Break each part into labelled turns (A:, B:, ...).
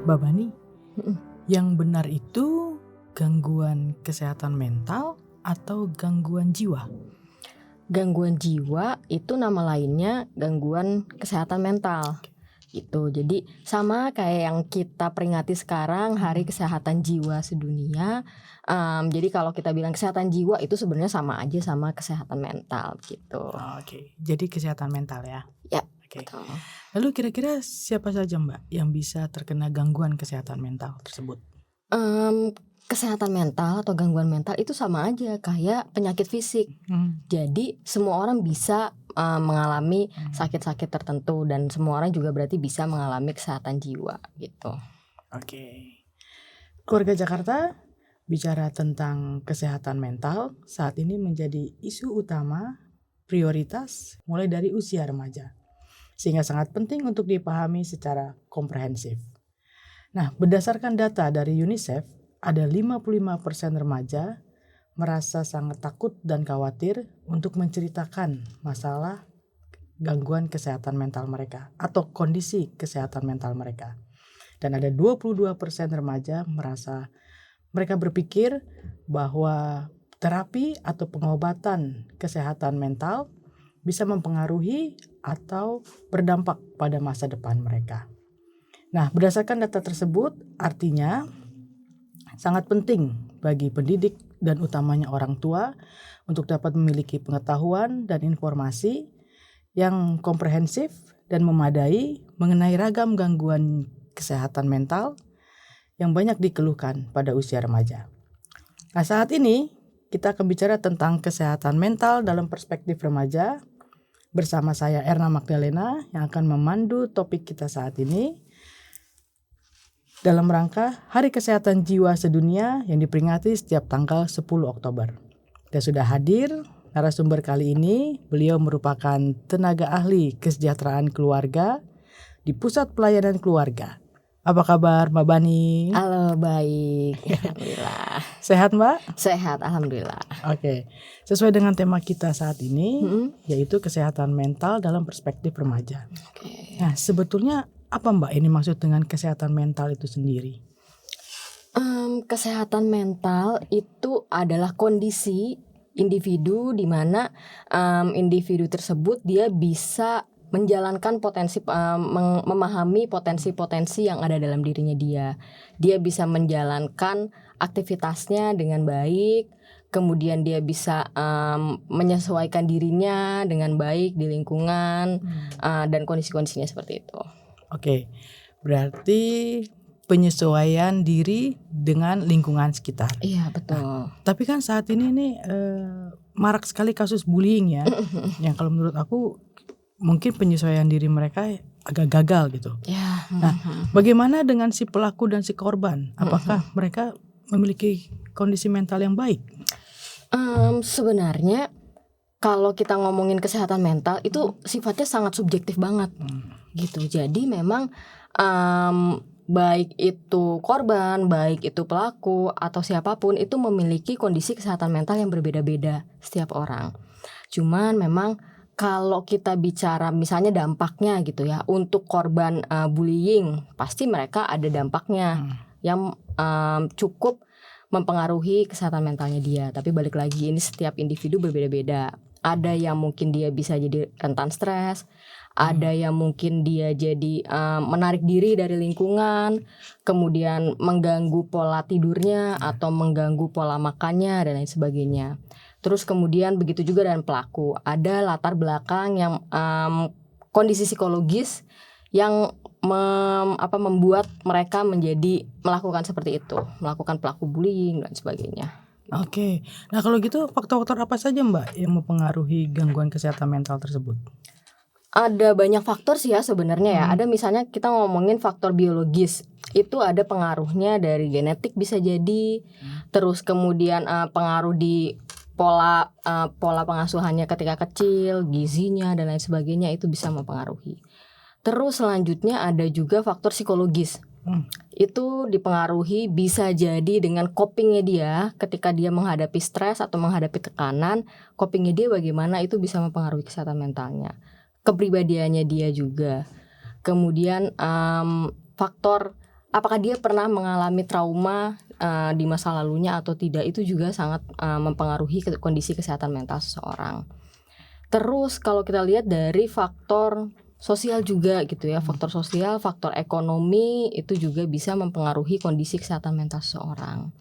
A: Mbak Bani,
B: Mm-mm.
A: yang benar itu gangguan kesehatan mental atau gangguan jiwa?
B: Gangguan jiwa itu nama lainnya gangguan kesehatan mental gitu. Jadi sama kayak yang kita peringati sekarang Hari Kesehatan Jiwa Sedunia. Jadi kalau kita bilang kesehatan jiwa itu sebenarnya sama aja sama kesehatan mental gitu.
A: Oke, jadi kesehatan mental ya.
B: Ya,
A: Oke.
B: betul.
A: Lalu kira-kira siapa saja Mbak yang bisa terkena gangguan kesehatan mental tersebut?
B: Kesehatan mental atau gangguan mental itu sama aja kayak penyakit fisik. Jadi semua orang bisa mengalami sakit-sakit tertentu dan semua orang juga berarti bisa mengalami kesehatan jiwa gitu.
A: Oke. Keluarga Jakarta bicara tentang kesehatan mental saat ini menjadi isu utama prioritas mulai dari usia remaja. Sehingga sangat penting untuk dipahami secara komprehensif. Nah, berdasarkan data dari UNICEF, ada 55% remaja merasa sangat takut dan khawatir untuk menceritakan masalah gangguan kesehatan mental mereka atau kondisi kesehatan mental mereka. Dan ada 22% remaja merasa mereka berpikir bahwa terapi atau pengobatan kesehatan mental bisa mempengaruhi atau berdampak pada masa depan mereka. Nah, berdasarkan data tersebut, artinya sangat penting bagi pendidik dan utamanya orang tua untuk dapat memiliki pengetahuan dan informasi yang komprehensif dan memadai mengenai ragam gangguan kesehatan mental yang banyak dikeluhkan pada usia remaja. Nah, saat ini kita akan bicara tentang kesehatan mental dalam perspektif remaja bersama saya Erna Magdalena yang akan memandu topik kita saat ini dalam rangka Hari Kesehatan Jiwa Sedunia yang diperingati setiap tanggal 10 Oktober. Dan sudah hadir narasumber kali ini, beliau merupakan tenaga ahli kesejahteraan keluarga di Pusat Pelayanan Keluarga. Apa kabar Mbak Bani?
B: Halo, baik. Alhamdulillah.
A: Sehat Mbak?
B: Sehat, alhamdulillah.
A: Oke, sesuai dengan tema kita saat ini, yaitu kesehatan mental dalam perspektif remaja.
B: Oke.
A: Nah, sebetulnya apa Mbak ini maksud dengan kesehatan mental itu sendiri?
B: Kesehatan mental itu adalah kondisi individu di mana individu tersebut dia bisa menjalankan memahami potensi-potensi yang ada dalam dirinya dia. Dia bisa menjalankan aktivitasnya dengan baik, kemudian dia bisa menyesuaikan dirinya dengan baik di lingkungan dan kondisi-kondisinya seperti itu.
A: Oke, berarti penyesuaian diri dengan lingkungan sekitar.
B: Iya, betul.
A: Tapi kan saat ini nih marak sekali kasus bullying ya, yang kalau menurut aku mungkin penyesuaian diri mereka agak gagal gitu.
B: Ya.
A: Nah, bagaimana dengan si pelaku dan si korban? Apakah mereka memiliki kondisi mental yang baik?
B: Sebenarnya kalau kita ngomongin kesehatan mental itu sifatnya sangat subjektif banget gitu. Jadi memang baik itu korban, baik itu pelaku atau siapapun itu memiliki kondisi kesehatan mental yang berbeda-beda setiap orang. Cuman memang kalau kita bicara misalnya dampaknya gitu ya, untuk korban bullying pasti mereka ada dampaknya yang cukup mempengaruhi kesehatan mentalnya dia. Tapi balik lagi ini setiap individu berbeda-beda. Ada yang mungkin dia bisa jadi rentan stres, ada yang mungkin dia jadi menarik diri dari lingkungan, kemudian mengganggu pola tidurnya atau mengganggu pola makannya dan lain sebagainya. Terus kemudian begitu juga dengan pelaku, ada latar belakang yang kondisi psikologis yang membuat mereka menjadi melakukan seperti itu, melakukan pelaku bullying dan sebagainya.
A: Oke, nah kalau gitu faktor-faktor apa saja Mbak yang mempengaruhi gangguan kesehatan mental tersebut?
B: Ada banyak faktor sih ya sebenarnya ya. Ada misalnya kita ngomongin faktor biologis, itu ada pengaruhnya dari genetik bisa jadi, terus kemudian pengaruh di pola pengasuhannya ketika kecil, gizinya dan lain sebagainya itu bisa mempengaruhi. Terus selanjutnya ada juga faktor psikologis. Itu dipengaruhi bisa jadi dengan copingnya dia ketika dia menghadapi stres atau menghadapi tekanan, copingnya dia bagaimana itu bisa mempengaruhi kesehatan mentalnya. Kepribadiannya dia juga. Kemudian faktor apakah dia pernah mengalami trauma di masa lalunya atau tidak, itu juga sangat mempengaruhi kondisi kesehatan mental seseorang. Terus kalau kita lihat dari faktor sosial juga gitu ya, faktor sosial, faktor ekonomi itu juga bisa mempengaruhi kondisi kesehatan mental seseorang.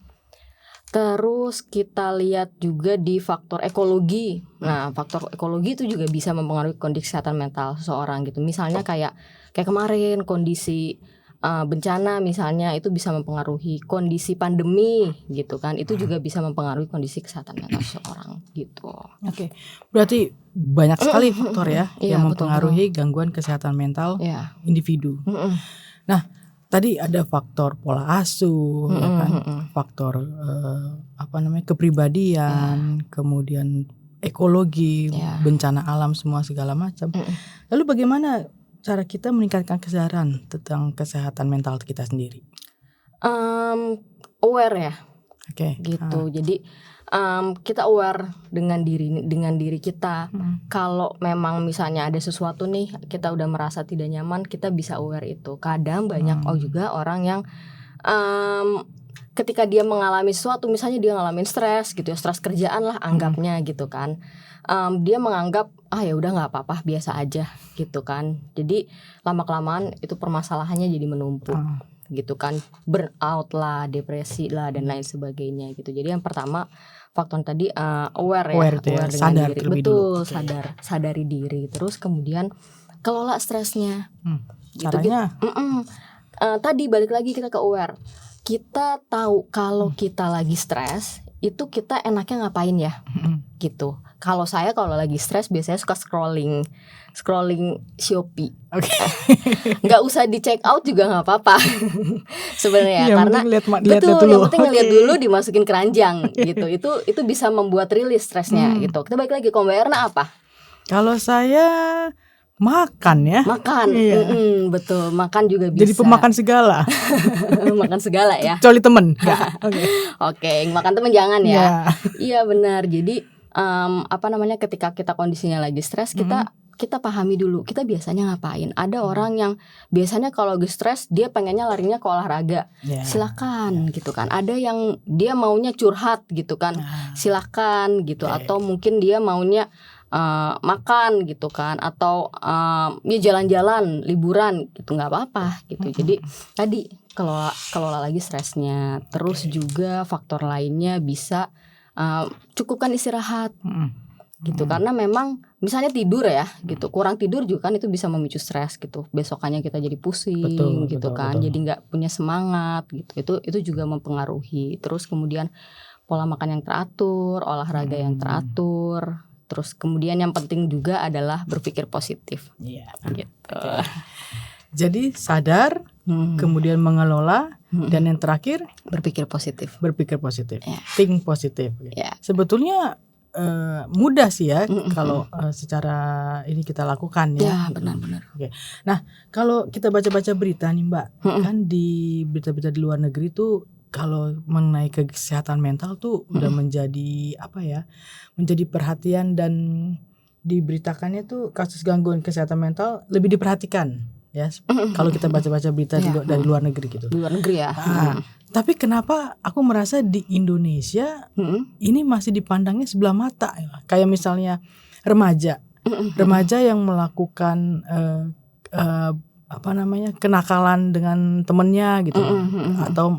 B: Terus kita lihat juga di faktor ekologi. Nah, faktor ekologi itu juga bisa mempengaruhi kondisi kesehatan mental seseorang gitu. Misalnya kayak kemarin kondisi bencana misalnya, itu bisa mempengaruhi kondisi pandemi gitu kan. Itu juga bisa mempengaruhi kondisi kesehatan mental seseorang gitu.
A: Oke. Berarti banyak sekali faktor ya
B: Iya,
A: yang
B: betul.
A: mempengaruhi gangguan kesehatan mental
B: Iya.
A: individu. Nah, tadi ada faktor pola asuh, ya kan? Faktor kepribadian, kemudian ekologi, bencana alam, semua segala macam. Lalu bagaimana cara kita meningkatkan kesadaran tentang kesehatan mental kita sendiri?
B: Aware ya.
A: Oke.
B: Gitu. Jadi kita aware dengan diri kita. Kalau memang misalnya ada sesuatu nih, kita udah merasa tidak nyaman, kita bisa aware itu. Kadang banyak juga orang yang ketika dia mengalami sesuatu, misalnya dia ngalamin stres gitu ya, stres kerjaan lah anggapnya gitu kan. Dia menganggap ya udah nggak apa-apa, biasa aja gitu kan. Jadi lama-kelamaan itu permasalahannya jadi menumpuk gitu kan, burnout lah, depresi lah, dan lain sebagainya gitu. Jadi yang pertama faktor tadi aware
A: Aware
B: dengan
A: sadar
B: diri.
A: terlebih
B: Betul,
A: dulu.
B: sadari diri. Terus kemudian kelola stresnya.
A: Caranya?
B: Tadi balik lagi kita ke aware. Kita tahu kalau kita lagi stres, itu kita enaknya ngapain ya? Gitu. Kalau saya kalau lagi stres biasanya suka scrolling Shopee. Nggak usah di check out juga nggak apa-apa sebenarnya, karena betul, yang penting ngeliat dulu, dimasukin keranjang gitu. Itu bisa membuat rilis stresnya gitu. Kita balik lagi ke Mbak Erna apa?
A: Kalau saya makan ya.
B: Makan, betul, makan juga bisa.
A: Jadi pemakan segala.
B: Makan segala ya.
A: Kecuali temen.
B: Oke, makan temen jangan ya. Iya benar. Jadi ketika kita kondisinya lagi stres, kita pahami dulu kita biasanya ngapain. Ada orang yang biasanya kalau lagi stres dia pengennya larinya ke olahraga, silakan gitu kan. Ada yang dia maunya curhat gitu kan, silakan gitu. Atau mungkin dia maunya makan gitu kan, atau ya jalan-jalan, liburan gitu, nggak apa-apa gitu. Jadi tadi kelola lagi stresnya. Terus juga faktor lainnya bisa cukupkan istirahat gitu, karena memang misalnya tidur ya gitu, kurang tidur juga kan itu bisa memicu stres gitu. Besokannya kita jadi pusing betul. Jadi nggak punya semangat gitu. Itu juga mempengaruhi. Terus kemudian pola makan yang teratur, olahraga yang teratur. Terus kemudian yang penting juga adalah berpikir positif. Gitu.
A: Jadi sadar, kemudian mengelola, dan yang terakhir
B: berpikir positif.
A: Think positif. Sebetulnya mudah sih ya kalau secara ini kita lakukan ya.
B: Benar-benar.
A: Nah, kalau kita baca-baca berita nih Mbak, kan di berita-berita di luar negeri tuh kalau mengenai kesehatan mental tuh udah menjadi menjadi perhatian, dan diberitakannya tuh kasus gangguan kesehatan mental lebih diperhatikan ya. Kalau kita baca-baca berita dari luar negeri gitu.
B: Di luar negeri ya.
A: Tapi kenapa aku merasa di Indonesia ini masih dipandangnya sebelah mata ya? Kayak misalnya remaja yang melakukan kenakalan dengan temennya gitu, atau